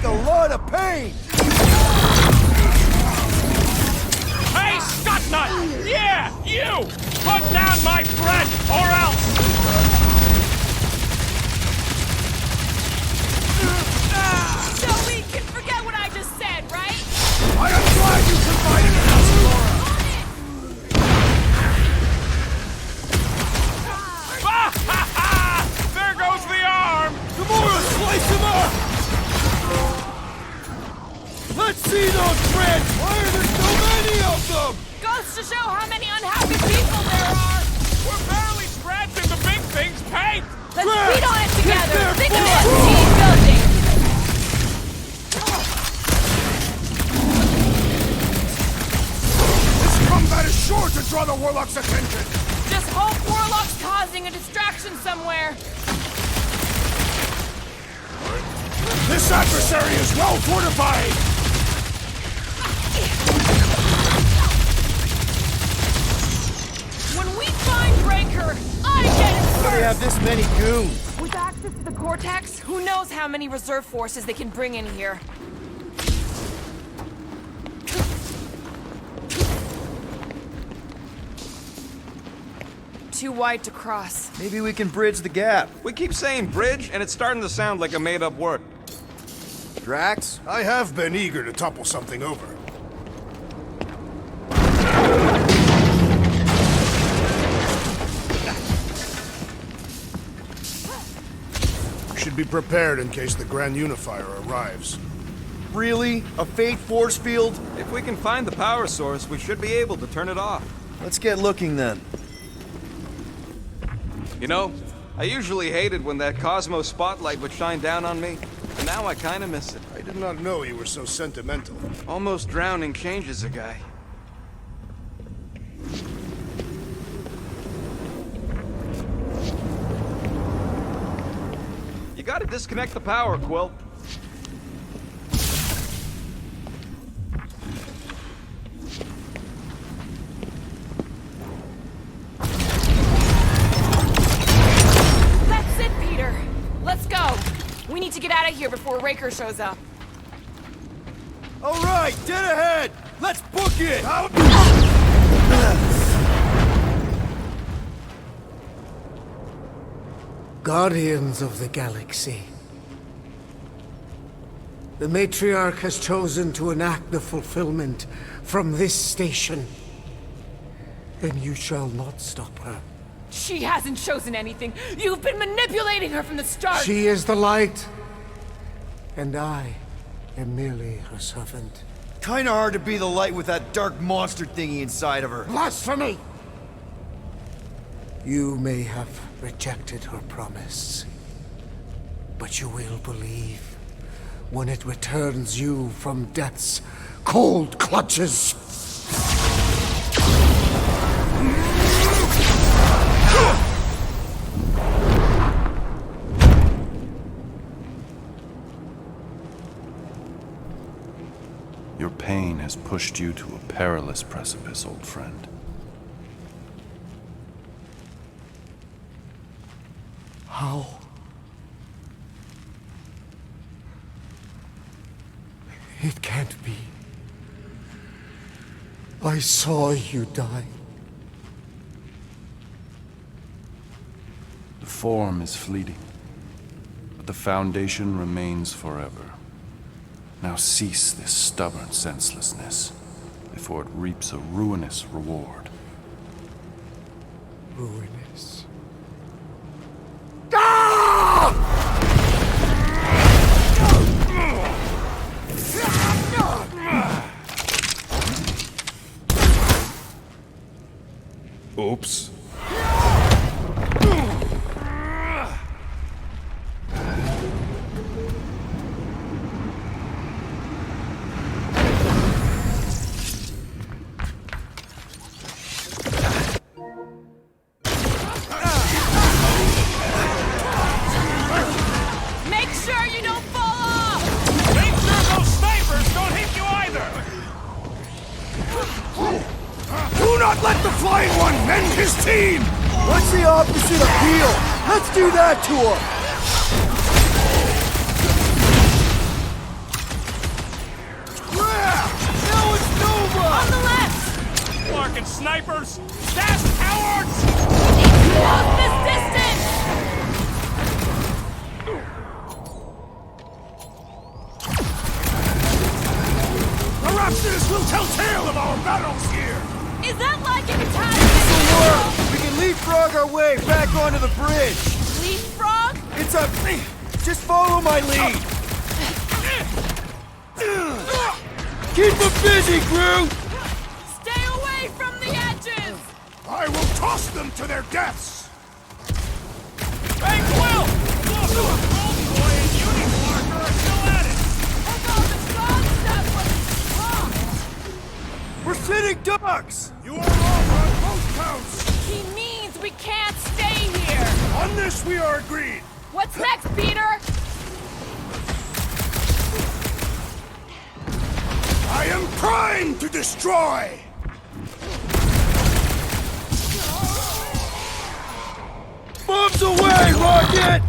take a lot of pain! Hey, Scuttnut! Yeah, you! Put down my friend, or else! So we can forget what I just said, right? I am glad you confided in us, Laura! There goes the arm! Gamora, slice him up! Let's see those threads! Why are there so many of them? Goes to show how many unhappy people there are! We're barely scratching the big thing's paint! Let's Drax, beat on it together! their Think of blood! it as team building! This combat is sure to draw the Warlock's attention! Just hope Warlock's causing a distraction somewhere! This adversary is well fortified! When we find Breaker, I get it first! We have this many goons! With access to the Cortex, who knows how many reserve forces they can bring in here. Too wide to cross. Maybe we can bridge the gap. We keep saying bridge, and it's starting to sound like a made-up word. Drax, I have been eager to topple something over. We should be prepared in case the Grand Unifier arrives. Really? A fake force field? If we can find the power source, we should be able to turn it off. Let's get looking then. You know, I usually hated when that Cosmo spotlight would shine down on me, and now I kinda miss it. I did not know you were so sentimental. Almost drowning changes a guy. You gotta disconnect the power, Quill. That's it, Peter. Let's go. We need to get out of here before Raker shows up. All right, dead ahead! Let's book it! Guardians of the Galaxy. The Matriarch has chosen to enact the fulfillment from this station. And you shall not stop her. She hasn't chosen anything. You've been manipulating her from the start. She is the light. And I am merely her servant. Kinda hard to be the light with that dark monster thingy inside of her. Blasphemy! You may have rejected her promise, but you will believe when it returns you from death's cold clutches. Your pain has pushed you to a perilous precipice, old friend. How? It can't be. I saw you die. The form is fleeting, but the foundation remains forever. Now cease this stubborn senselessness, before it reaps a ruinous reward. Ruinous. Oops. Make sure you don't fall off! Make sure those snipers don't hit you either! Do not let the Flying One mend his team! What's the opposite of heal? Let's do that to her! snipers! Fast cowards! Close this distance! Perhaps this will tell tale of our battles here! Is that like a catastrophe? We can leapfrog our way back onto the bridge! Leapfrog? It's a... Just follow my lead! Keep them busy, Groot! Stay away from the edges! I will toss them to their deaths! Hey, Quill! Look, Oldboy and Unicorn are still at it! Although the god stuff was wrong! We're sitting ducks! You are wrong on both counts! He means we can't stay here! On this we are agreed! What's next, Peter? I am primed to destroy! Bombs away, Rocket!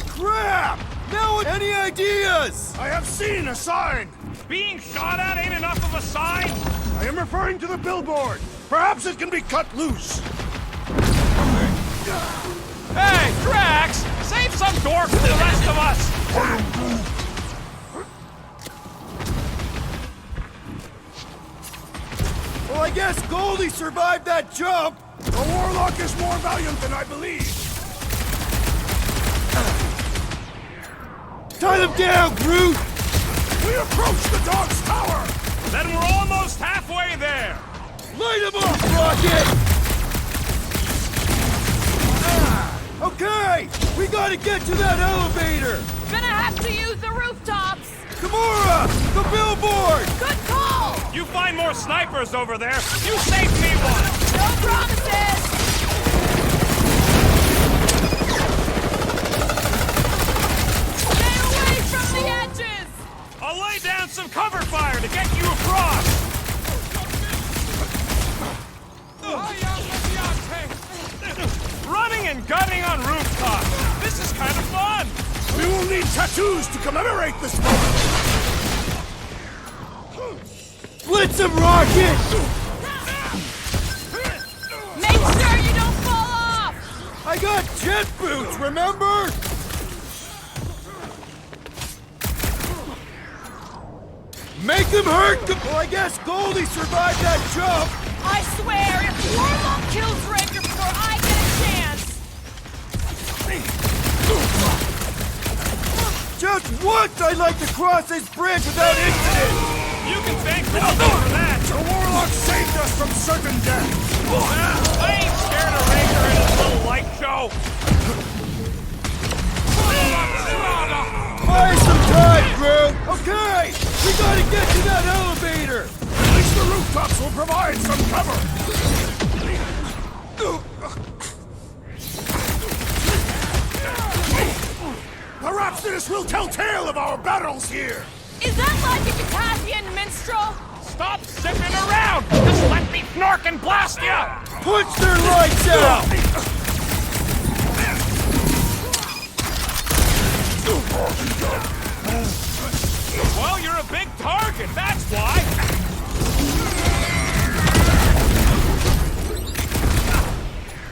Crap! Now, any ideas? I have seen a sign! Being shot at ain't enough of a sign! I am referring to the billboard! Perhaps it can be cut loose! Hey, Drax! Save some dork for the rest of us! Well, I guess Goldie survived that jump! The Warlock is more valiant than I believe! Tie them down, Groot! We approach the dog's tower! Then we're almost halfway there! Light them up, Rocket! Okay! We gotta get to that elevator! Gonna have to use the rooftops! Gamora! The billboard! Good call! You find more snipers over there, you save me one! No promises! Stay away from the edges! I'll lay down some cover fire to get you across! Running and gunning on rooftops! This is kind of fun! We will need tattoos to commemorate this moment! Blitz them, Rocket! Make sure you don't fall off! I got jet boots, remember? Make them hurt! Well, I guess Goldie survived that jump! I swear, if Warlock kills Raker before I get a chance... Just once I'd like to cross this bridge without incident! You can thank Robo for that! The Warlock saved us from certain death! I ain't scared of Raker and his little light show! Buy some time, Groot! Okay! We gotta get to that elevator! At least the rooftops will provide some cover! Perhaps this will tell tale of our battles here! Is that like a Katavian minstrel? Stop zipping around! Just let me snark and blast ya! Punch their lights out! Well, you're a big target, that's why!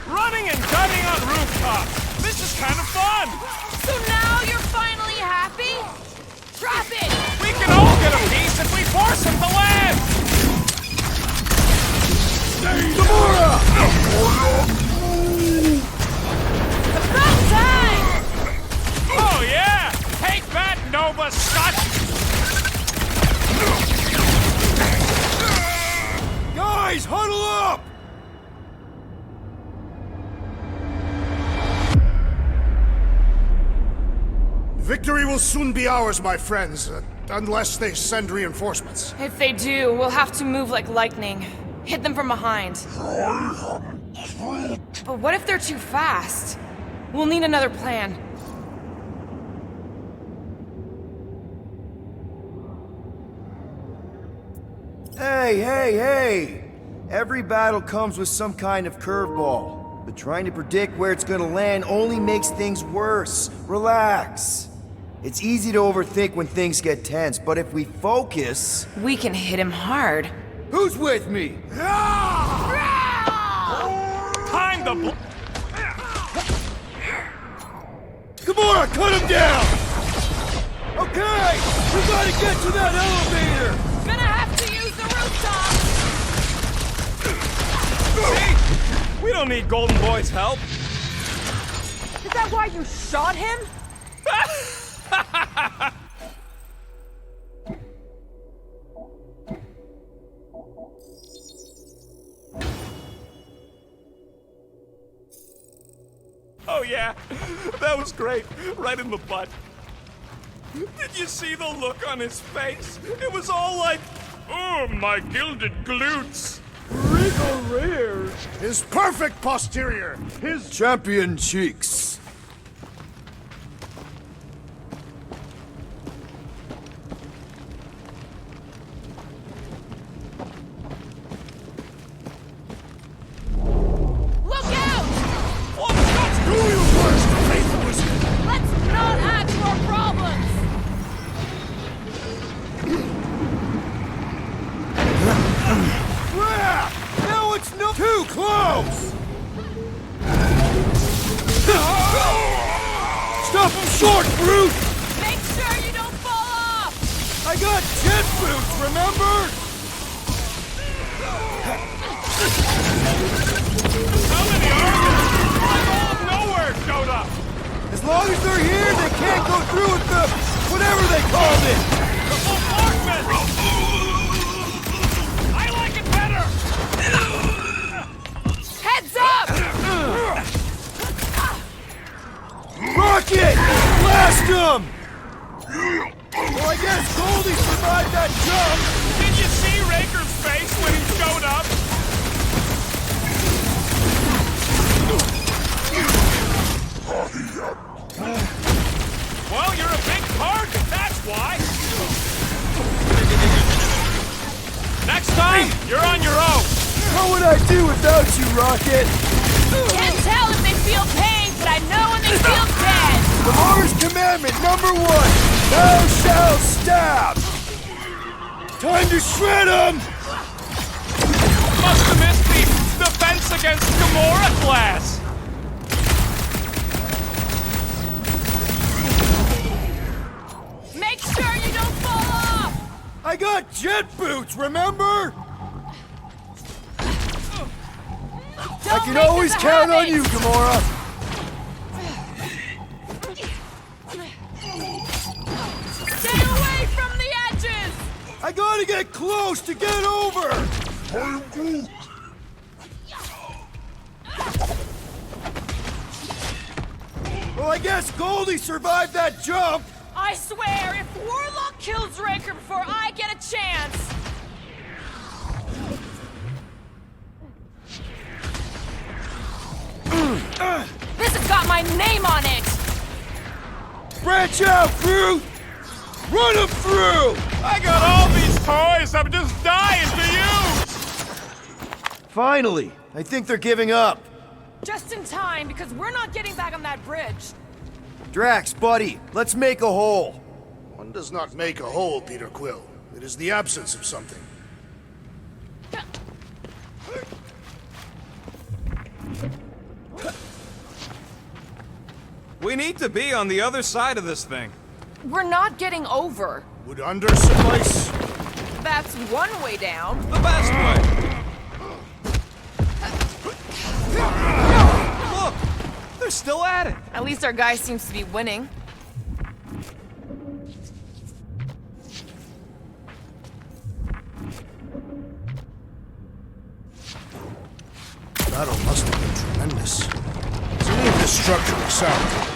Running and gunning on rooftops! This is kind of fun! So now you're finally happy? Drop it! We can all get a piece if we force him to land! Gamora! About time! Oh yeah! Take that, Nova Scott! Guys, huddle up! Victory will soon be ours, my friends, unless they send reinforcements. If they do, we'll have to move like lightning. Hit them from behind. But what if they're too fast? We'll need another plan. Hey! Every battle comes with some kind of curveball. But trying to predict where it's gonna land only makes things worse. Relax. It's easy to overthink when things get tense, but if we focus... We can hit him hard. Who's with me? Ah! Drawing the Gamora, cut him down! Okay! We gotta get to that elevator! Gonna have to use the rooftop! See? We don't need Golden Boy's help. Is that why you shot him? Oh yeah, that was great. Right in the butt. Did you see the look on his face? It was all like, oh, my gilded glutes. Regal rear. His perfect posterior! His Champion cheeks. Look out! Oh, God. do you first, faithful wizard! Let's not add to our problems! Crap! Now it's no too close! Stop him short, brute! Make sure you don't fall off! I got jet boots, remember? How many are there? Like all of nowhere showed up. As long as they're here, they can't go through with the whatever they called it! The bombardment. I like it better. Heads up! Rocket! Blast him! Well, I guess Goldie survived that jump! Did you see Raker's face when he showed up? Well, you're a big target, that's why. Next time, you're on your own. How would I do without you, Rocket? Can't tell if they feel pain, but I know when they feel dead! Gamora's commandment number 1, thou shalt stab! Time to shred him! Must have missed the defense against Gamora class. Make sure you don't fall off! I got jet boots, remember? I Don't can make always this a count on habit. you, Gamora! Stay away from the edges! I gotta get close to get over! Well, I guess Goldie survived that jump! I swear, if Warlock kills Raker before I get a chance... This has got my name on it! Branch out, Groot! Run him through! I got all these toys I'm just dying to use! Finally! I think they're giving up. Just in time, because we're not getting back on that bridge. Drax, buddy, let's make a hole. One does not make a hole, Peter Quill. It is the absence of something. We need to be on the other side of this thing. We're not getting over. Would under suffice? That's one way down. The best way. Look! They're still at it. At least our guy seems to be winning. Battle must have been tremendous. Is any of this structurally sound?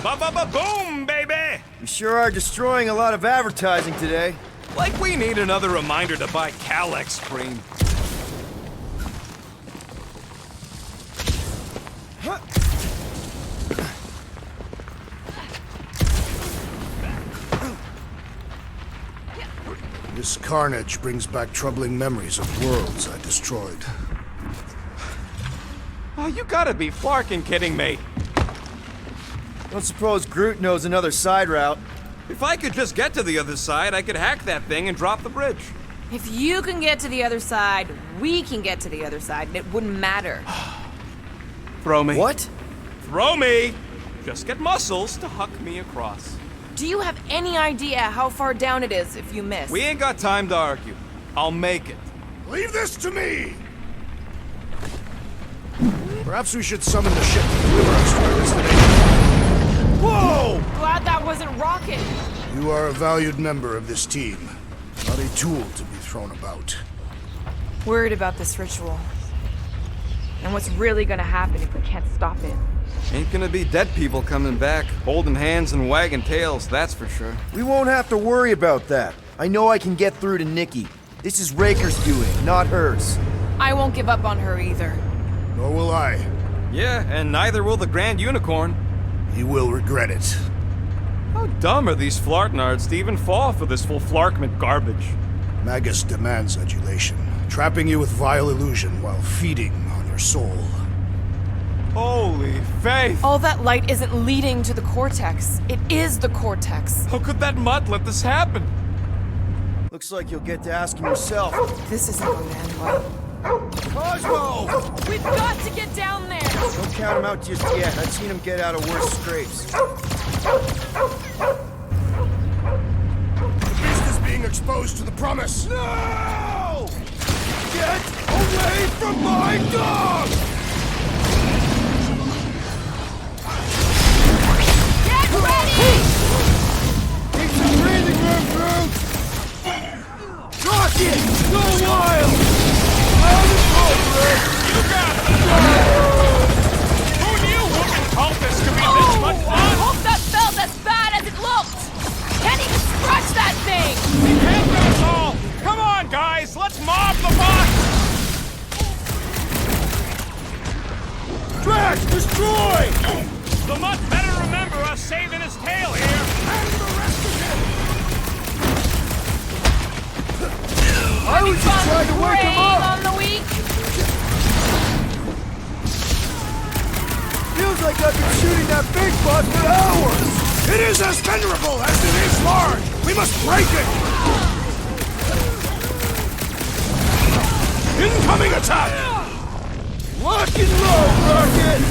Ba-ba-ba-boom, baby! We sure are destroying a lot of advertising today. Like we need another reminder to buy Calex cream. This carnage brings back troubling memories of worlds I destroyed. Oh, you gotta be flarkin' kidding me. Don't suppose Groot knows another side route. If I could just get to the other side, I could hack that thing and drop the bridge. If you can get to the other side, we can get to the other side, and it wouldn't matter. Throw me. What? Throw me! Just get muscles to huck me across. Do you have any idea how far down it is if you miss? We ain't got time to argue. I'll make it. Leave this to me! Perhaps we should summon the ship to deliver us to our destination. Whoa! Glad that wasn't Rocket. You are a valued member of this team. Not a tool to be thrown about. Worried about this ritual. And what's really gonna happen if we can't stop it. Ain't gonna be dead people coming back, holding hands and wagging tails, that's for sure. We won't have to worry about that. I know I can get through to Nikki. This is Raker's doing, not hers. I won't give up on her either. Nor will I. Yeah, and neither will the Grand Unicorn. He will regret it. How dumb are these flartnards to even fall for this full flarkment garbage? Magus demands adulation, trapping you with vile illusion while feeding on your soul. Holy faith! All that light isn't leading to the Cortex. It is the Cortex. How could that mutt let this happen? Looks like you'll get to ask him yourself. This isn't going to end well. Cosmo! We've got to get down there! Don't count him out just yet. I've seen him get out of worse scrapes. The beast is being exposed to the promise. No! Get away from my dog! Get ready! Keep some breathing room, Groot! Rocket! Go wild! You got it! Who knew whooping cultists could be this much I fun? hope that felt as bad as it looked! Can't even scratch that thing! We can't do it all! Come on, guys! Let's mob the box! Trash! Destroy! The mutt better remember us saving his tail here! And the rest of him! I was just trying to wake him Preying up! on the weak! Feels like I've been shooting that big bug for hours! It is as venerable as it is large! We must break it! Incoming attack! Lock and load, Rocket!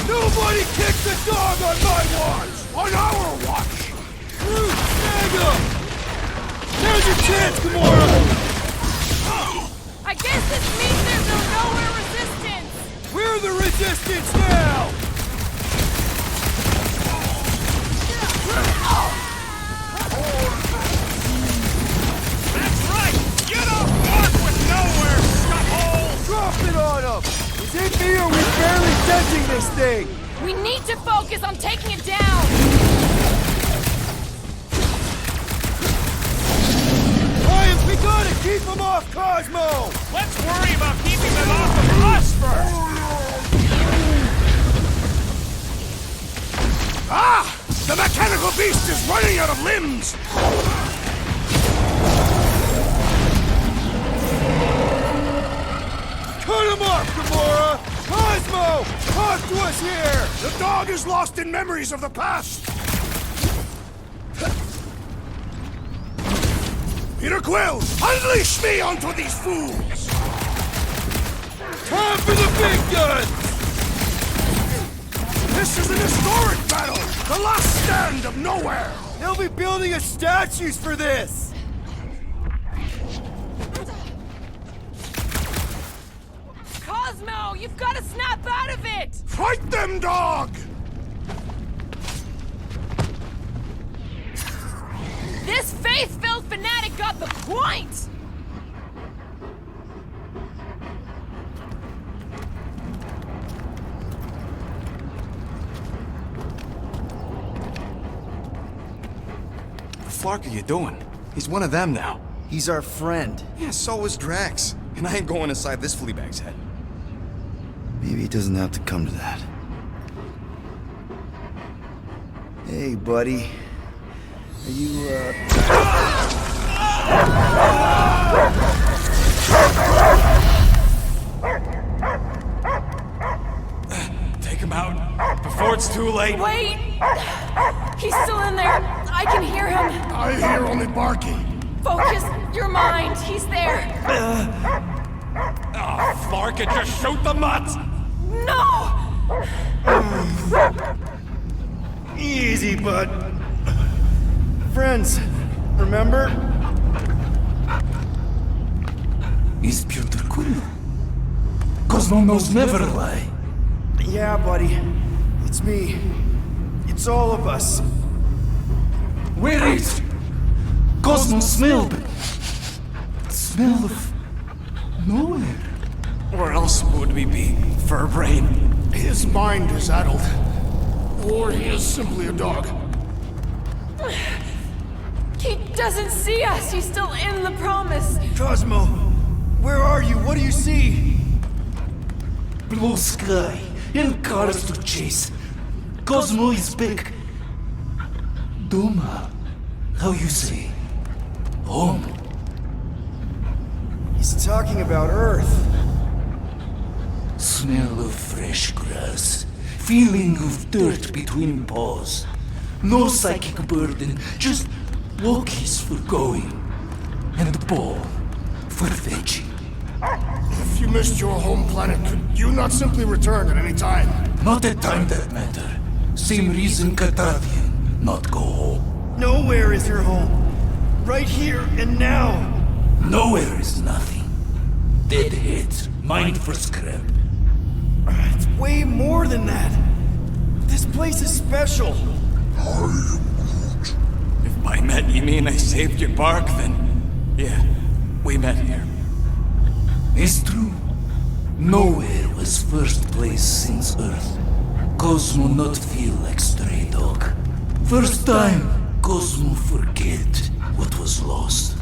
Nobody kicks a dog on my watch! On our watch! Groot, snag him! Now's your chance, Gamora! I guess this means there's no nowhere resistance! We're the resistance now! That's right! You don't work with nowhere, scuffle! Drop it on him! Is it me or we barely touching this thing? We need to focus on taking it down! Lions, we gotta keep him off Cosmo! Let's worry about keeping them off of us first! Ah! The mechanical beast is running out of limbs! Cut him off, Gamora! Cosmo! Talk to us here! The dog is lost in memories of the past! Peter Quill, unleash me onto these fools! Time for the big guns! This is an historic battle! The last stand of nowhere! They'll be building us statues for this! Cosmo, you've got to snap out of it! Fight them, dog! This faith-filled fanatic got the point! What the fuck are you doing? He's one of them now. He's our friend. Yeah, so is Drax. And I ain't going inside this fleabag's head. Maybe it doesn't have to come to that. Hey, buddy. Are you, Take him out before it's too late. Wait! He's still in there! I can hear him! I hear only barking. Focus your mind! He's there! Oh, Flark, it just shoot the mutts! No! Easy, bud. Friends, remember? Is Piotr Quill? Cosmo knows never lie. Yeah, buddy. It's me. It's all of us. Where is Cosmo smelled? Smell of nowhere. Where else would we be, Furbrain? His mind is addled. Or he is simply a dog. He doesn't see us. He's still in the promise. Cosmo, where are you? What do you see? Blue sky and cars to chase. Cosmo is back. Doma, how you say? Home. He's talking about Earth. Smell of fresh grass. Feeling of dirt between paws. No psychic burden, just walkies for going. And the ball for fetching. If you missed your home planet, could you not simply return at any time? Not a time that matter. Same reason Carthathian not go home. Nowhere is your home. Right here and now. Nowhere is nothing. Dead heads, mind for scrap. It's way more than that. This place is special. If by met you mean I saved your bark, then yeah, we met here. It's true. Nowhere was first place since Earth. Cosmo not feel like stray dog. First time, Cosmo forget what was lost.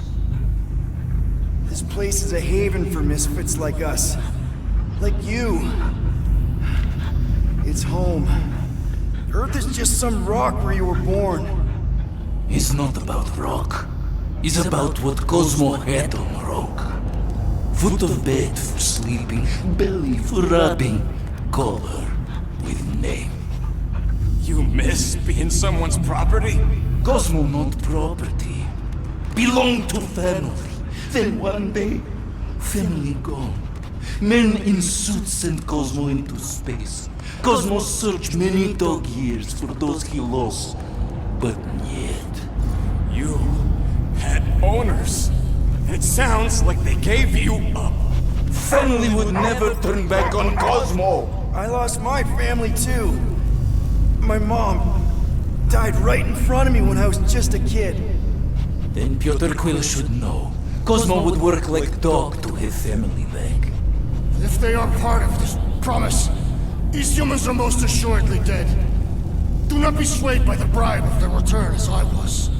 This place is a haven for misfits like us. Like you. It's home. Earth is just some rock where you were born. It's not about rock. It's about what Cosmo had on rock. Foot of bed for sleeping, belly for rubbing, color with name. You miss being someone's property? Cosmo not property. Belong to family. Then one day, family gone. Men in suits send Cosmo into space. Cosmo searched many dog years for those he lost. But yet... You had owners. It sounds like they gave you up. Family would never turn back on Cosmo! I lost my family too. My mom died right in front of me when I was just a kid. Then Piotr Quill should know. Cosmo would work like dog to have family back. If they are part of this promise, these humans are most assuredly dead. Do not be swayed by the bribe of their return as I was.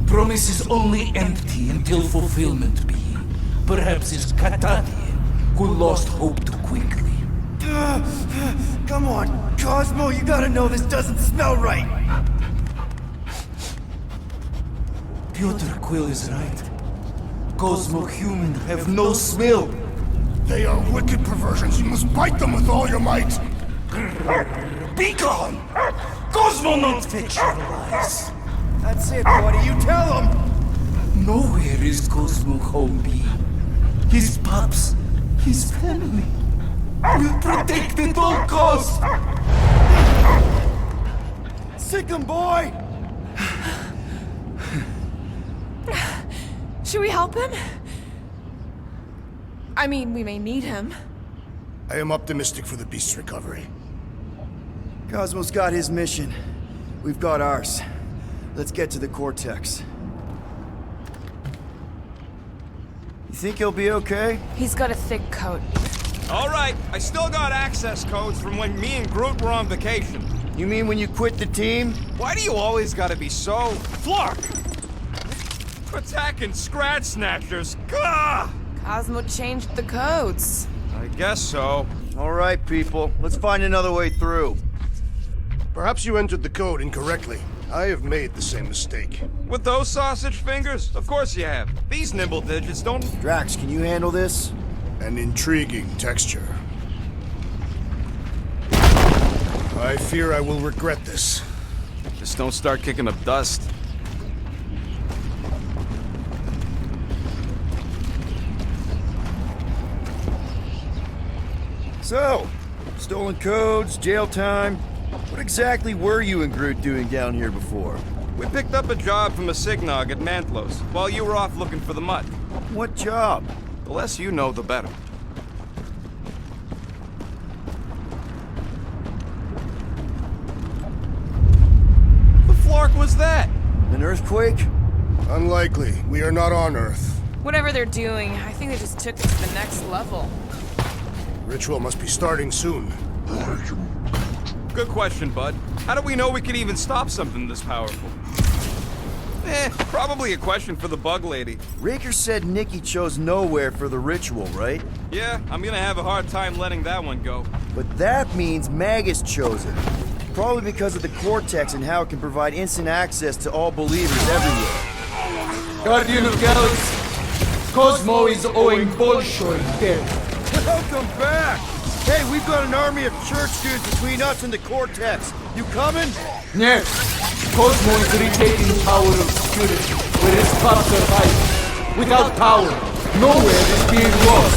Promise is only empty until fulfillment be. Perhaps it's Carthathian who lost hope too quickly. Come on, Cosmo, you gotta know this doesn't smell right. Piotr Quill is right. Cosmo human have no smell. They are wicked perversions. You must bite them with all your might. Be gone! Cosmo not fetch your lies. That's it, buddy. You tell him. Nowhere is Cosmo home be. His pups, his family, will protect at all costs. Sick him, boy! Should we help him? I mean, we may need him. I am optimistic for the beast's recovery. Cosmo's got his mission. We've got ours. Let's get to the Cortex. You think he'll be okay? He's got a thick coat. All right, I still got access codes from when me and Groot were on vacation. You mean when you quit the team? Why do you always gotta be so... Flark! Attacking Scratch Snatchers! Gah! Cosmo changed the codes. I guess so. All right, people. Let's find another way through. Perhaps you entered the code incorrectly. I have made the same mistake. With those sausage fingers? Of course you have. These nimble digits don't... Drax, can you handle this? An intriguing texture. I fear I will regret this. Just don't start kicking up dust. So, stolen codes, jail time. What exactly were you and Groot doing down here before? We picked up a job from a Signog at Mantlos, while you were off looking for the mud. What job? The less you know, the better. The flark was that? An earthquake? Unlikely. We are not on Earth. Whatever they're doing, I think they just took it to the next level. Ritual must be starting soon. Good question, bud. How do we know we could even stop something this powerful? Probably a question for the bug lady. Raker said Nikki chose nowhere for the ritual, right? Yeah, I'm gonna have a hard time letting that one go. But that means Magus chose it. Probably because of the Cortex and how it can provide instant access to all believers everywhere. Guardian of Galaxy, Cosmo is owing Bolshoi dead. Welcome back! Hey, we've got an army of church dudes between us and the Cortex. You coming? Yes, Cosmo is retaking Tower of Security, where his club survives. Without power, nowhere is being lost.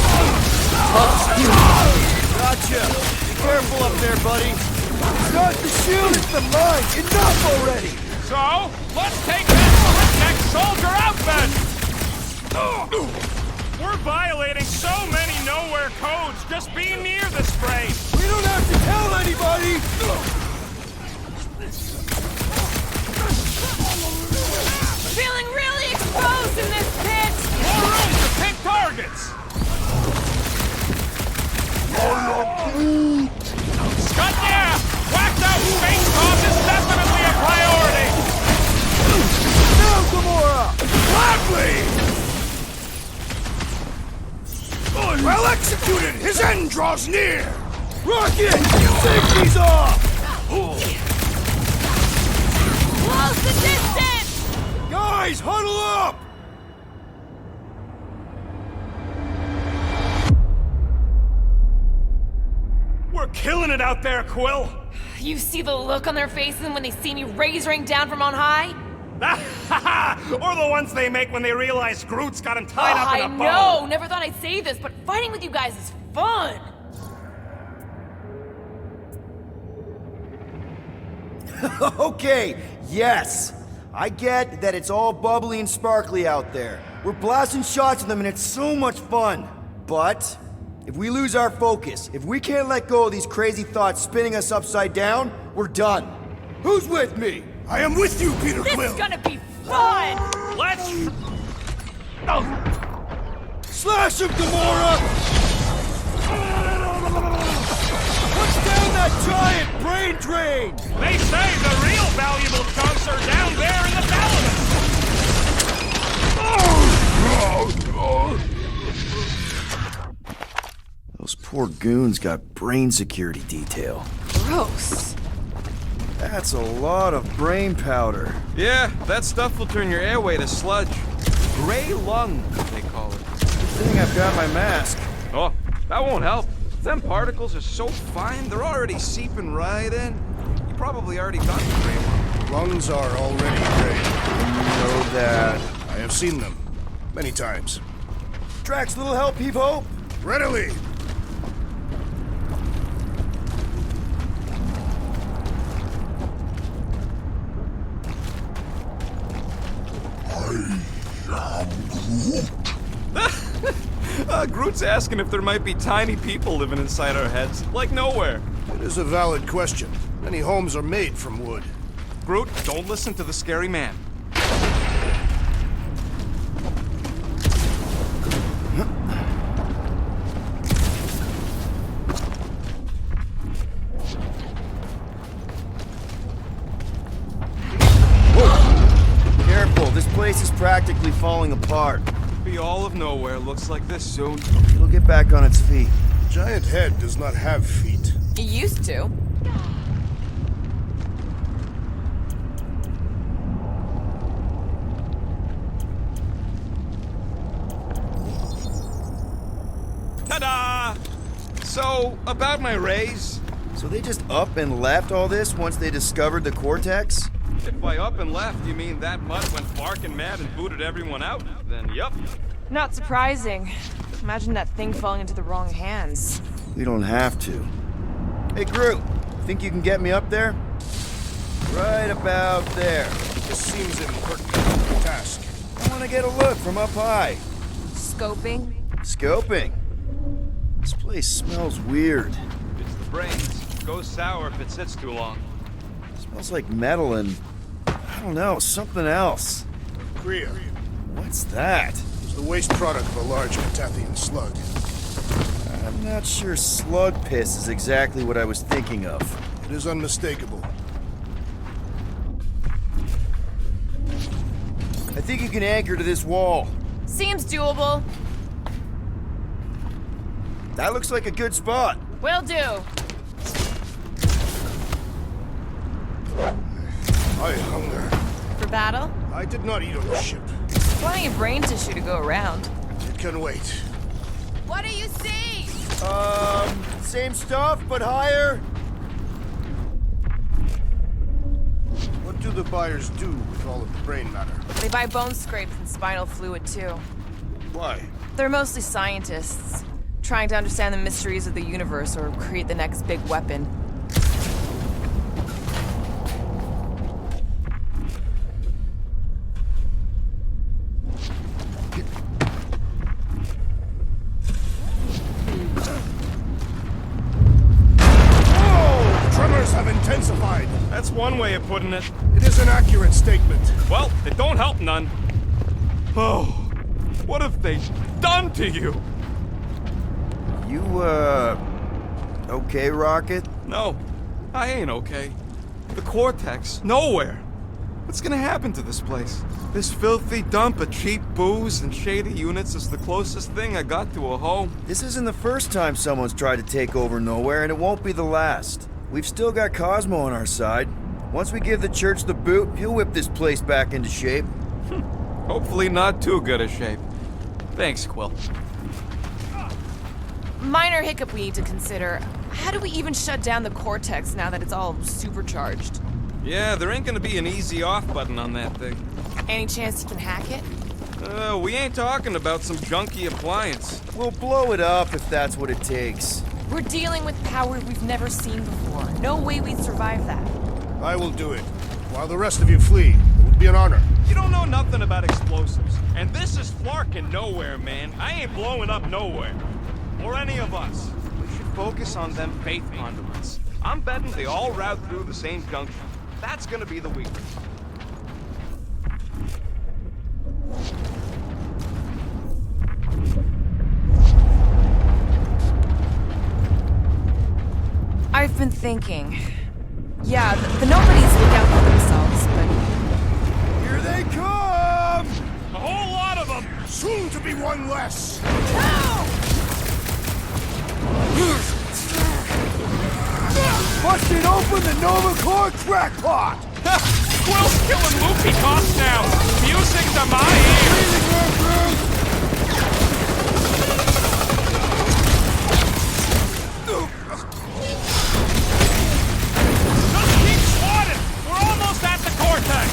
Gotcha! Be careful up there, buddy. It's not the shield, it's the mine! Enough already! So, let's take that next soldier out then! We're violating so many nowhere codes just being near this place! We don't have to tell anybody! Feeling really exposed in this pit! More room to pick targets! Scott, yeah! Whacked out space cost is definitely a priority! Now, Gamora! Gladly! Well executed! His end draws near! Rocket! Safety's off! Close the distance! Guys, huddle up! We're killing it out there, Quill! You see the look on their faces when they see me razoring down from on high? Or the ones they make when they realize Groot's got him tied up in a bow! I know! Never thought I'd say this, but fighting with you guys is fun! Okay, yes. I get that it's all bubbly and sparkly out there. We're blasting shots at them and it's so much fun. But if we lose our focus, if we can't let go of these crazy thoughts spinning us upside down, we're done. Who's with me? I am with you, Peter This Quill! is gonna be fun! Let's... Slash him, Gamora! Push down that giant brain drain! They say the real valuable chunks are down there in the Thalamus! Those poor goons got brain security detail. Gross. That's a lot of brain powder. Yeah, that stuff will turn your airway to sludge. Gray lung, they call it. Good thing I've got my mask. Oh, that won't help. Them particles are so fine, they're already seeping right in. You probably already got the gray lung. Lungs are already gray. Know that. I have seen them. Many times. Drax, little help, Heave-Ho? Readily! Groot's asking if there might be tiny people living inside our heads, like nowhere. It is a valid question. Many homes are made from wood. Groot, don't listen to the scary man. Whoa! Careful, this place is practically falling apart. Be all of nowhere looks like this soon. It'll get back on its feet. Giant head does not have feet. It used to. Ta-da! So, about my raise, So they just up and left all this once they discovered the Cortex? if by up and left you mean that mutt went barking mad and booted everyone out, then yup. Not surprising. Imagine that thing falling into the wrong hands. We don't have to. Hey, Groot, think you can get me up there? Right about there. This seems impertinent task. I want to get a look from up high. Scoping? Scoping? This place smells weird. It's the brains. Goes sour if it sits too long. Smells like metal and, I don't know, something else. Kriya. What's that? It's the waste product of a large Catathian slug. I'm not sure slug piss is exactly what I was thinking of. It is unmistakable. I think you can anchor to this wall. Seems doable. That looks like a good spot. Will do. I hunger. For battle? I did not eat on the ship. Plenty of brain tissue to go around. It can wait. What do you see? Same stuff, but higher. What do the buyers do with all of the brain matter? They buy bone scrapes and spinal fluid too. Why? They're mostly scientists, trying to understand the mysteries of the universe or create the next big weapon. Tremors have intensified. That's one way of putting it. It is an accurate statement. Well, it don't help none. Oh, what have they done to you? You, okay, Rocket? No, I ain't okay. The Cortex, nowhere. What's gonna happen to this place? This filthy dump of cheap booze and shady units is the closest thing I got to a home. This isn't the first time someone's tried to take over Nowhere, and it won't be the last. We've still got Cosmo on our side. Once we give the church the boot, he'll whip this place back into shape. Hopefully not too good a shape. Thanks, Quill. Minor hiccup we need to consider. How do we even shut down the Cortex now that it's all supercharged? Yeah, there ain't gonna be an easy off button on that thing. Any chance you can hack it? We ain't talking about some junky appliance. We'll blow it up if that's what it takes. We're dealing with power we've never seen before. No way we'd survive that. I will do it. While the rest of you flee, it would be an honor. You don't know nothing about explosives. And this is Flarkin' Nowhere, man. I ain't blowing up nowhere. Or any of us. We should focus on them faith conduits. I'm betting they all route through the same junction. That's gonna be the weakness. I've been thinking. Yeah, the nobodies look out for themselves, but Here they come! A whole lot of them! Soon to be one less. Busted open the Nova Core crackpot! Quill's killing loopy cops now! Music to my ears! Just keep swatting! We're almost at the Cortex!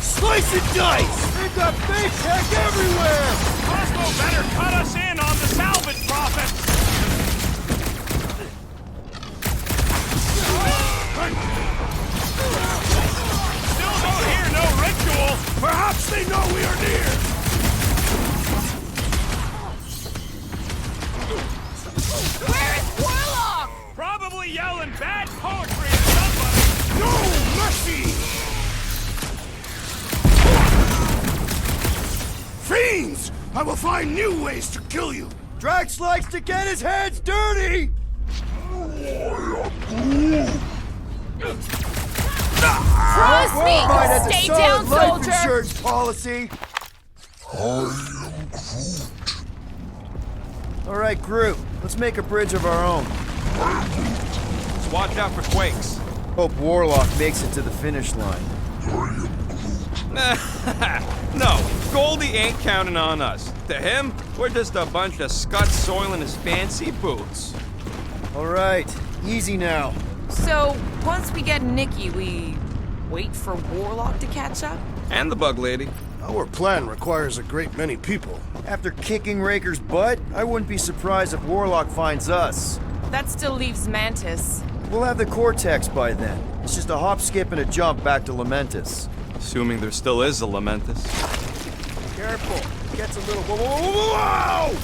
Slice and dice! They've got fake tech everywhere! Cosmo better cut us in on the salvage profits! Still don't hear no ritual! Perhaps they know we are near. where is Warlock? Probably yelling bad poetry at somebody! No mercy! Fiends! I will find new ways to kill you. Drax likes to get his hands dirty! Trust me! Mine has a Stay solid down, life soldier! insurance policy. All right, Groot. Let's make a bridge of our own. Just watch out for quakes. Hope Warlock makes it to the finish line. No, Goldie ain't counting on us. To him, we're just a bunch of scuts soiling his fancy boots. All right, easy now. So, once we get Nikki, we wait for Warlock to catch up? And the bug lady. Our plan requires a great many people. After kicking Raker's butt, I wouldn't be surprised if Warlock finds us. That still leaves Mantis. We'll have the Cortex by then. It's just a hop, skip, and a jump back to Lamentus. Assuming there still is a Lamentus. Careful. It gets a little... Whoa!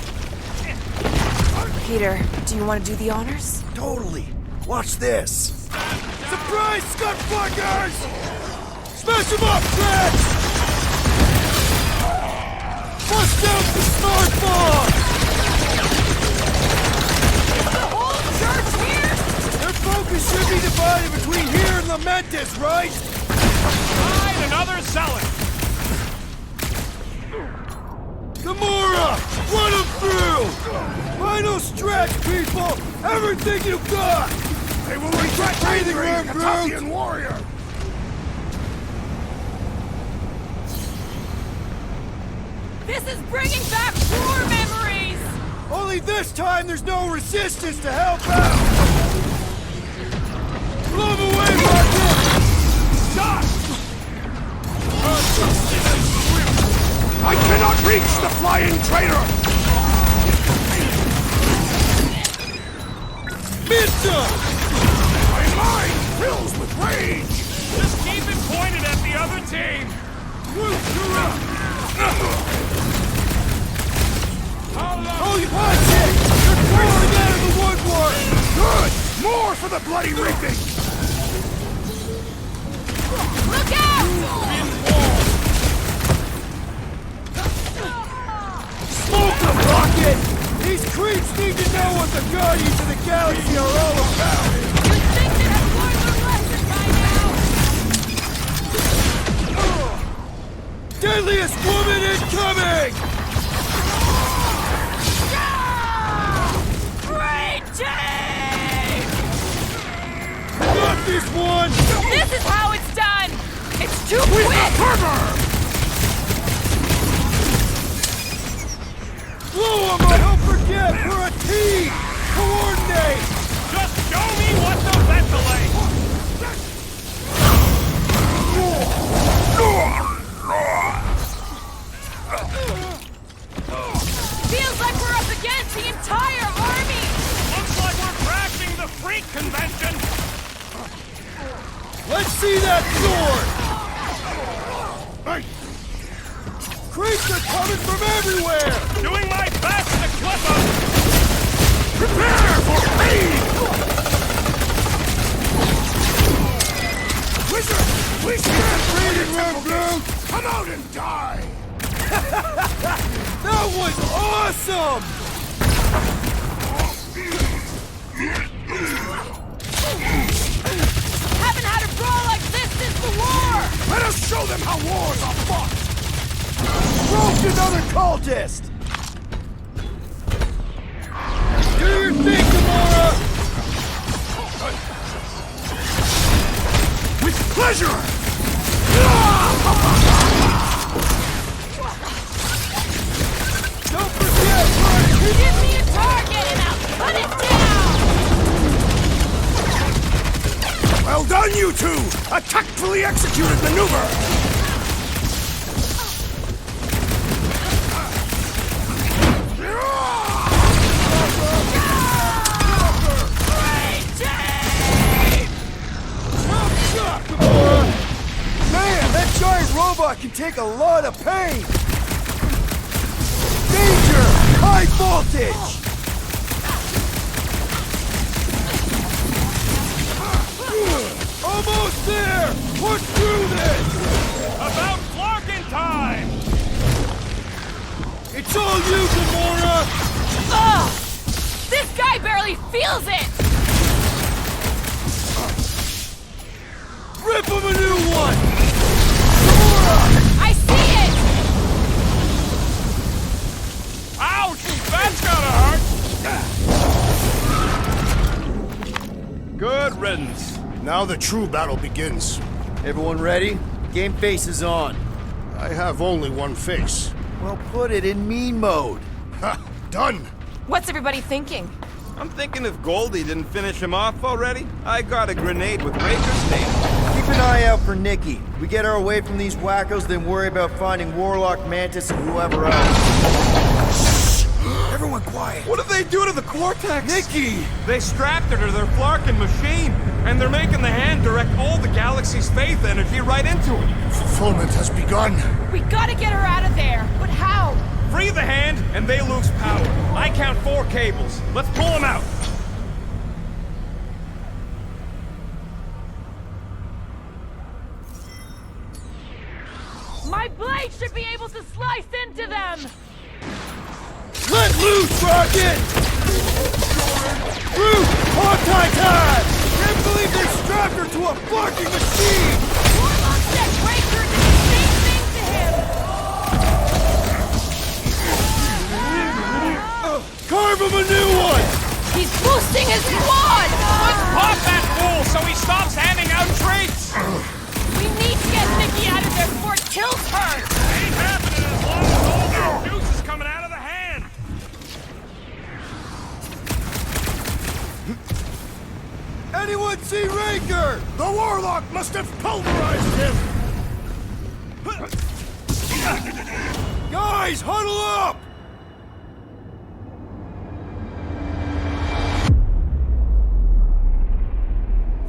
Peter, do you want to do the honors? Totally. Watch this. Surprise, scuttfuckers! Smash them up, Drax! Bust out the smart bomb! The whole church here? Their focus should be divided between here and Lamentus, right? Find another zealot. Gamora! Run them through! Final stretch, people! Everything you got! They will regret Breathing room, a Tathian warrior! This is bringing back war memories! Only this time there's no resistance to help out! Blow them away, Rocket! Stop! I cannot reach the flying traitor! Minta! My mind fills with rage! Just keep it pointed at the other team. Oh, you punch it! You're crawling out of the woodwork! Good! More for the bloody reaping! Look out! Smoke them, Rocket! These creeps need to know what the Guardians of the Galaxy are all about! You'd think they'd have learned their lesson by now! Deadliest woman incoming! Great team! Got this one! This is how it's done! It's too quick! Blow them, but don't forget, we're a team! Coordinate! Just show me what to ventilate. Feels like we're up against the entire army! Looks like we're crashing the freak convention. Let's see that sword! Creeps are coming from everywhere! Doing my best to clip them. Prepare for speed! Wizard! We stand ready, Groot! Come out and die! That was awesome! Haven't had a brawl like this since the war! Let us show them how wars are fought! Broke another cultist! Do your thing, Gamora! With pleasure! Don't forget, Marty! Give me a target and I'll cut it down! Well done, you two! A tactfully executed maneuver! Great team! Man, that giant robot can take a lot of pain! Danger! High voltage! Almost there! Push through this! About Clarkin time. It's all you, Gamora! Ugh! This guy barely feels it! Rip him a new one! Gamora! I see it! Ouch! That's gotta hurt. Good riddance. Now the true battle begins. Everyone ready? Game face is on. I have only one face. Well, put it in mean mode. Ha! Done! What's everybody thinking? I'm thinking if Goldie didn't finish him off already, I got a grenade with Raker's name. Keep an eye out for Nikki. We get her away from these wackos, then worry about finding Warlock, Mantis, and whoever else. Everyone quiet. What did they do to the Cortex? Nikki! They strapped her to their Flarkin machine, and they're making the hand direct all the galaxy's faith energy right into it. Fulfillment has begun. We gotta get her out of there. But how? Free the hand, and they lose power. I count 4 cables. Let's pull them out. My blade should be able to slice into them! Let loose, Rocket! Root! Hawkeye time! Can't believe they strapped her to a fucking machine! Warlock said Raker did the same thing to him! Carve him a new one! He's boosting his squad! Let's pop that fool so he stops handing out treats! We need to get Nikki out of there before it kills her! Ain't happening as long as all that juice is coming out of the hand! Anyone see Raker? The Warlock must have pulverized him! Guys, huddle up!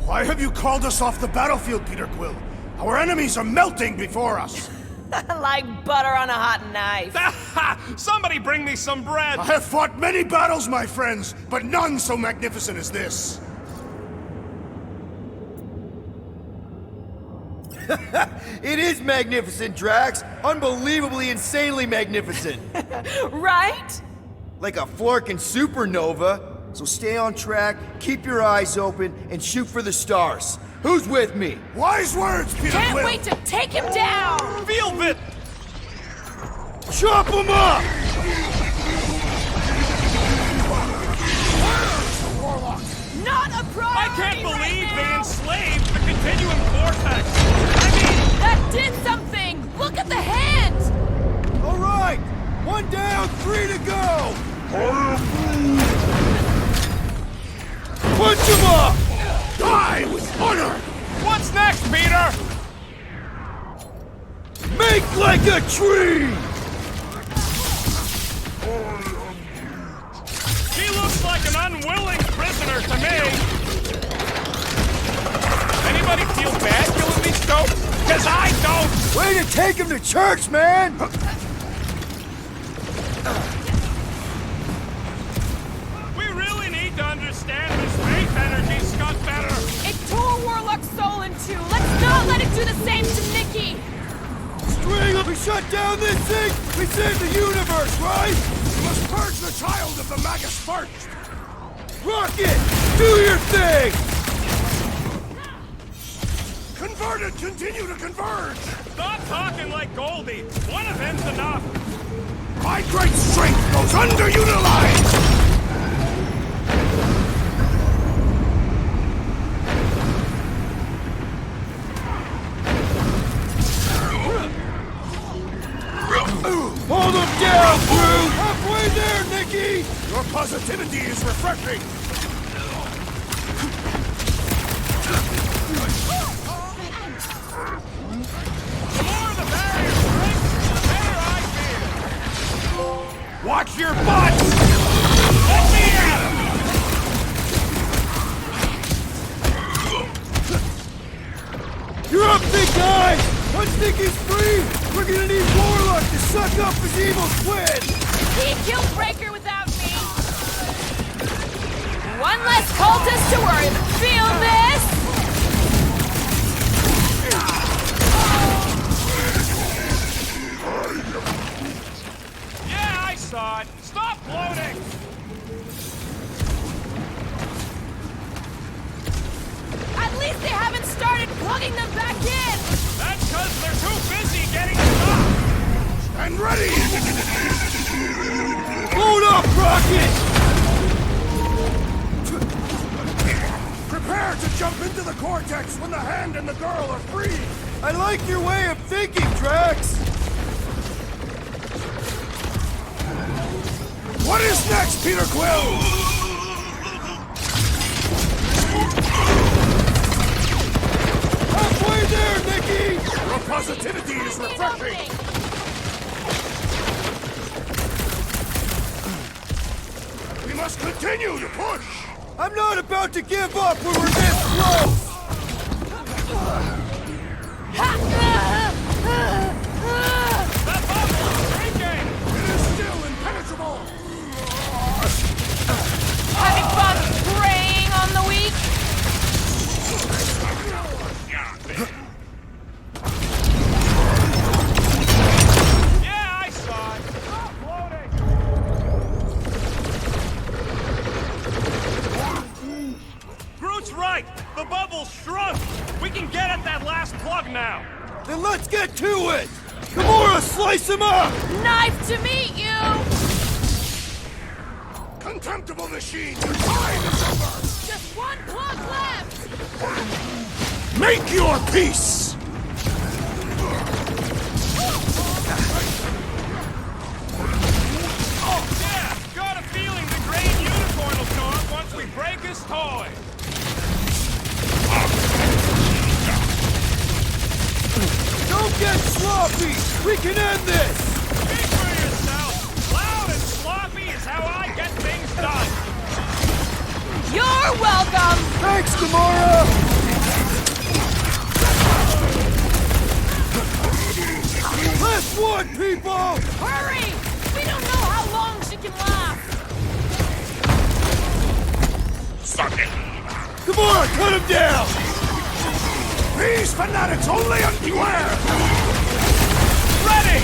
Why have you called us off the battlefield, Peter Quill? Our enemies are melting before us! Like butter on a hot knife. Somebody bring me some bread! I have fought many battles, my friends, but none so magnificent as this. It is magnificent, Drax. Unbelievably, insanely magnificent. Right? Like a Flarkin supernova. So stay on track, keep your eyes open, and shoot for the stars. Who's with me? Wise words, Peter Can't Quill! wait to take him down! Feel it! Chop him up! Not a priority! I can't believe right they now. enslaved the continuum vortex! I mean, That did something! Look at the hand! All right, 1 down, 3 to go. Punch him up! Die with honor! what's next, Peter? Make like a tree! He looks like an unwilling prisoner to me. Anybody feel bad killing these goats? Because I don't! Way to take him to church, man! We really need to understand this faith energy, Scott better. It tore Warlock's soul in two. Let's not let it do the same to Nikki. String up! We shut down this thing! We saved the universe, right? We must purge the child of the Magus first! Rocket! Do your thing! Converted continue to converge! Stop talking like Goldie. One of them's enough. My great strength goes underutilized! Hold him down, Drew! Halfway there, Nikki! Your positivity is refreshing! The more the barrier breaks, the better I feel. Watch your butt! Let me at him! You're up, big guy! Once Nikki's free, we're gonna need Warlock to suck up his evil twin! He killed Breaker without me. One less cultist to worry about. Feel this? Yeah, I saw it. Stop floating! At least they haven't started plugging them back in. That's because they're too busy getting stuck. And ready! Hold up, Rocket! Prepare to jump into the Cortex when the Hand and the Girl are free! I like your way of thinking, Drax! What is next, Peter Quill? Halfway me an opening! We must continue to push! I'm not about to give up when we're this close! That bubble's shrinking! It is still impenetrable! Having fun preying on the weak? Yeah, I saw it! Loading! Groot's right! The bubble's shrunk! We can get at that last plug now! Then let's get to it! Gamora, slice him up! Knife to meet you! Contemptible machine, your time is over! Just one plug left! Make your peace! Oh, yeah! Got a feeling the Green Unicorn will show up once we break his toy! Don't get sloppy! We can end this! Speak for yourself! Loud and sloppy is how I get things done! You're welcome! Thanks, Gamora! Last one, people! Hurry! We don't know how long she can last! Gamora, cut him down! These fanatics only beware! Ready!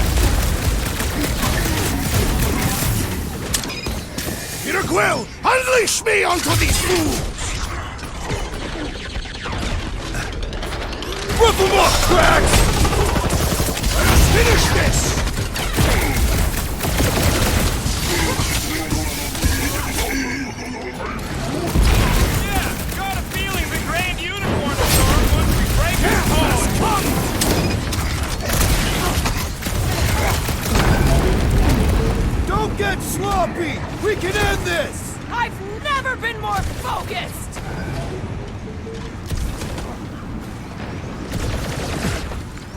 Peter Quill, unleash me onto these fools! Rip him up, Cracks! Let us finish this! Yeah! Got a feeling the Grand Unicorn will show up once we break his toy! Don't get sloppy! We can end this! I've never been more focused!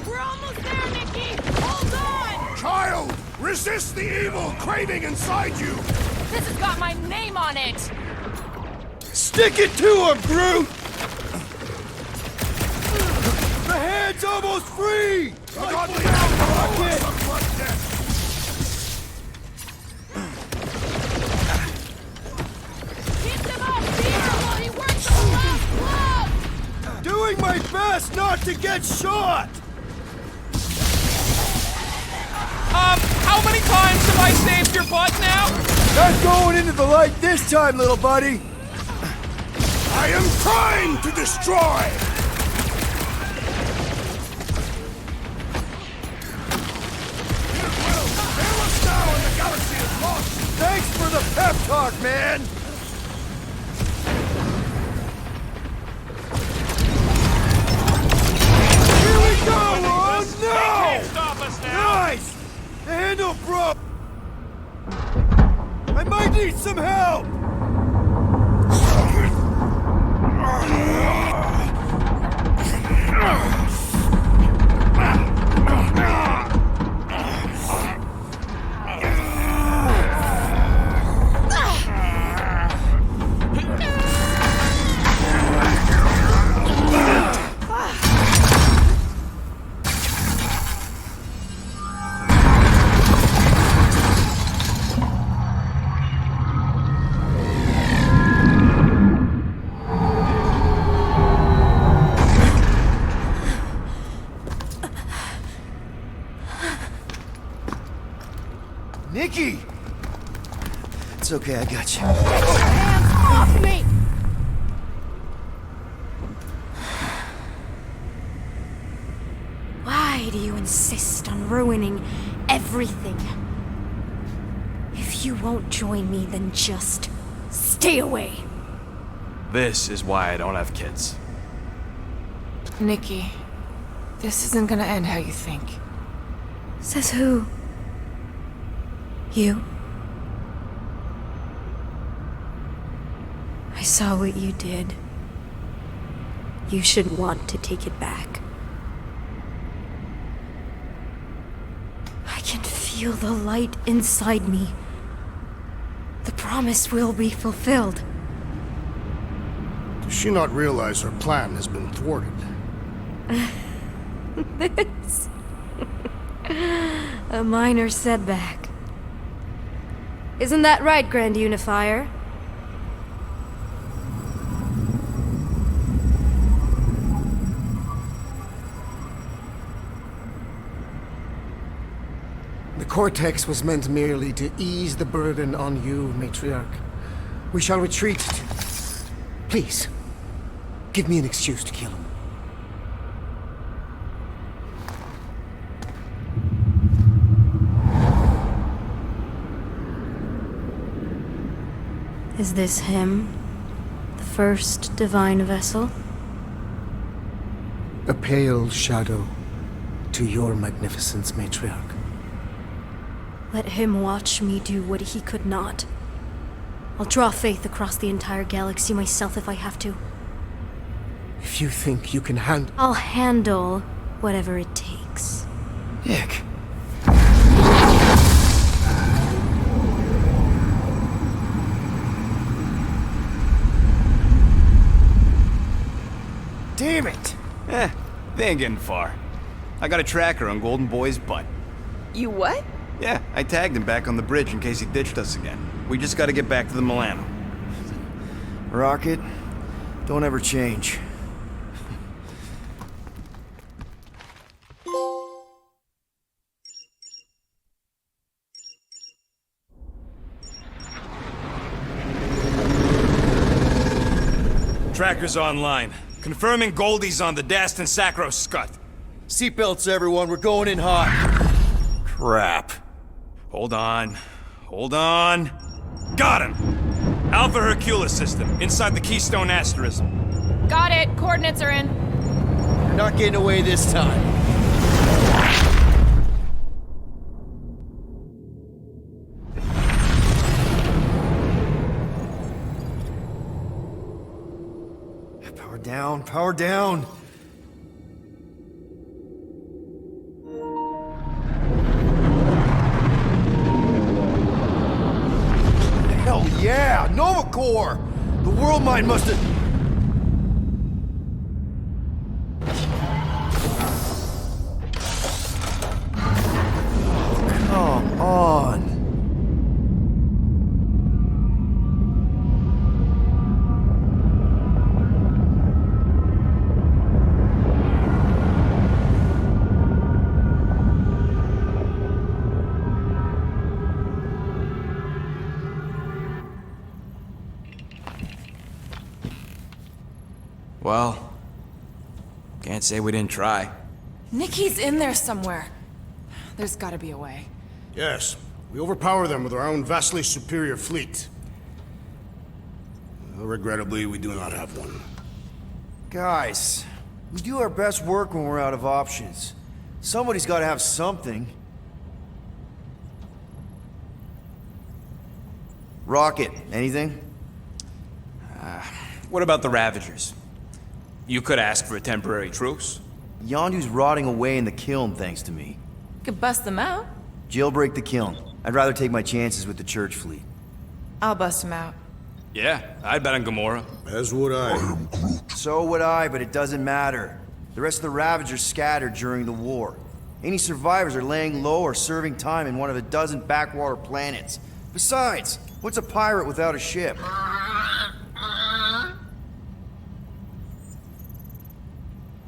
We're almost there, Nikki! Hold on! Child, resist the evil craving inside you! This has got my name on it! Stick it to him, Groot! The hand's almost free! The godly outlaw is the blood debt! Keep them off Peter while he works the last plug! Doing my best not to get shot! How many times have I saved your butt now? Not going into the light this time, little buddy! I am trying to destroy! Peter Quill, bail us now and the galaxy is lost! Thanks for the pep talk, man! Here we go! Oh, They can't no! stop us now! Nice! The handle broke! I might need some help! Nikki! It's okay, I got you. Hands off me! Why do you insist on ruining everything? If you won't join me, then just stay away. This is why I don't have kids. Nikki, this isn't gonna end how you think. Says who? You? I saw what you did. You should want to take it back. feel the light inside me. The promise will be fulfilled. Does she not realize her plan has been thwarted? This... a minor setback. Isn't that right, Grand Unifier? The Cortex was meant merely to ease the burden on you, Matriarch. We shall retreat. Please, give me an excuse to kill him. Is this him? The first divine vessel? A pale shadow to your magnificence, Matriarch. Let him watch me do what he could not. I'll draw faith across the entire galaxy myself if I have to. If you think you can handle... I'll handle whatever it takes. Nick. Damn it! They ain't getting far. I got a tracker on Golden Boy's butt. You what? Yeah, I tagged him back on the bridge in case he ditched us again. We just gotta get back to the Milano. Rocket, don't ever change. Tracker's online. Confirming Goldie's on the Dastan Sacro Scut. Seatbelts, everyone, we're going in hot. Crap. Hold on. Hold on. Got him! Alpha Hercules system, inside the Keystone Asterism. Got it. Coordinates are in. You're not getting away this time. Power down, power down. Hell yeah! Nova Corps! The world mine must have... Come on. Well, can't say we didn't try. Nikki's in there somewhere. There's gotta be a way. Yes, we overpower them with our own vastly superior fleet. Regrettably, we do not have one. Guys, we do our best work when we're out of options. Somebody's got to have something. Rocket, anything? What about the Ravagers? You could ask for a temporary truce. Yondu's rotting away in the kiln thanks to me. Could bust them out. Jailbreak the kiln. I'd rather take my chances with the church fleet. I'll bust them out. Yeah, I'd bet on Gamora. As would I. So would I, but it doesn't matter. The rest of the Ravagers scattered during the war. Any survivors are laying low or serving time in one of a dozen backwater planets. Besides, what's a pirate without a ship?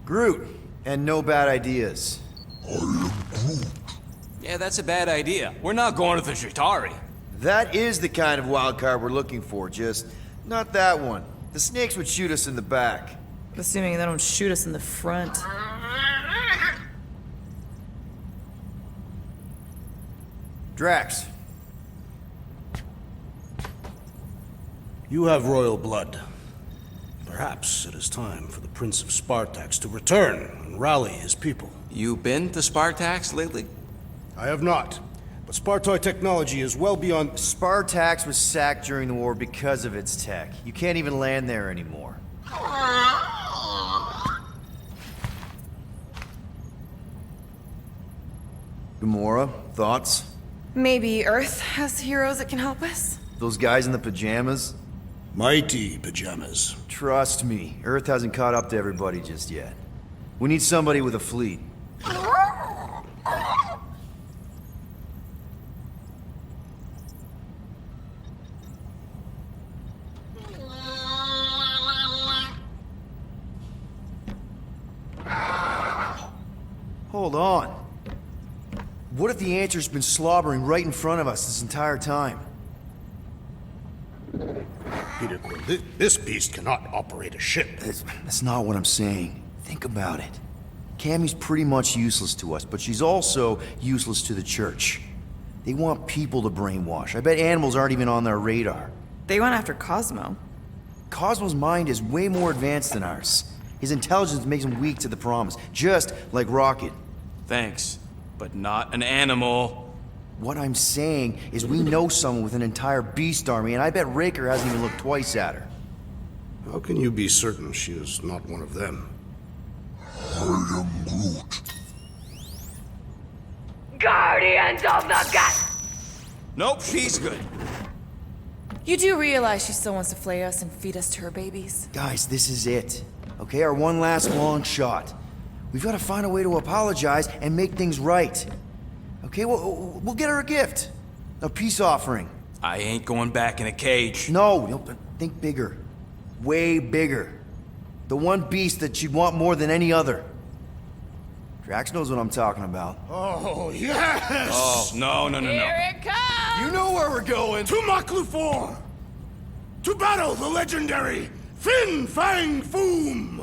Groot, and no bad ideas. Yeah, that's a bad idea. We're not going to the Chitauri. That is the kind of wild card we're looking for, just not that one. The snakes would shoot us in the back. Assuming they don't shoot us in the front. Drax, You have royal blood. Perhaps it is time for the Prince of Spartax to return and rally his people. You been to Spartax lately? I have not. But Spartoid technology is well beyond... Spartax was sacked during the war because of its tech. You can't even land there anymore. Gamora, thoughts? Maybe Earth has heroes that can help us? Those guys in the pajamas? Mighty pajamas. Trust me, Earth hasn't caught up to everybody just yet. We need somebody with a fleet. Hold on. What if the Answer's been slobbering right in front of us this entire time? Peter Quill, this beast cannot operate a ship. That's not what I'm saying. Think about it. Cammy's pretty much useless to us, but she's also useless to the church. They want people to brainwash. I bet animals aren't even on their radar. They went after Cosmo. Cosmo's mind is way more advanced than ours. His intelligence makes him weak to the promise, just like Rocket. Thanks, but not an animal. What I'm saying is we know someone with an entire beast army, and I bet Raker hasn't even looked twice at her. How can you be certain she is not one of them? I am Groot. Guardians of the Gut! Nope, she's good. You do realize she still wants to flay us and feed us to her babies? Guys, this is it. Okay, our one last long shot. We've got to find a way to apologize and make things right. Okay, we'll get her a gift. A peace offering. I ain't going back in a cage. No, but think bigger. Way bigger. The one beast that she'd want more than any other. Drax knows what I'm talking about. Oh, yes! Oh, no. Here it comes! You know where we're going. To Maklufor! To battle the legendary Fin Fang Foom!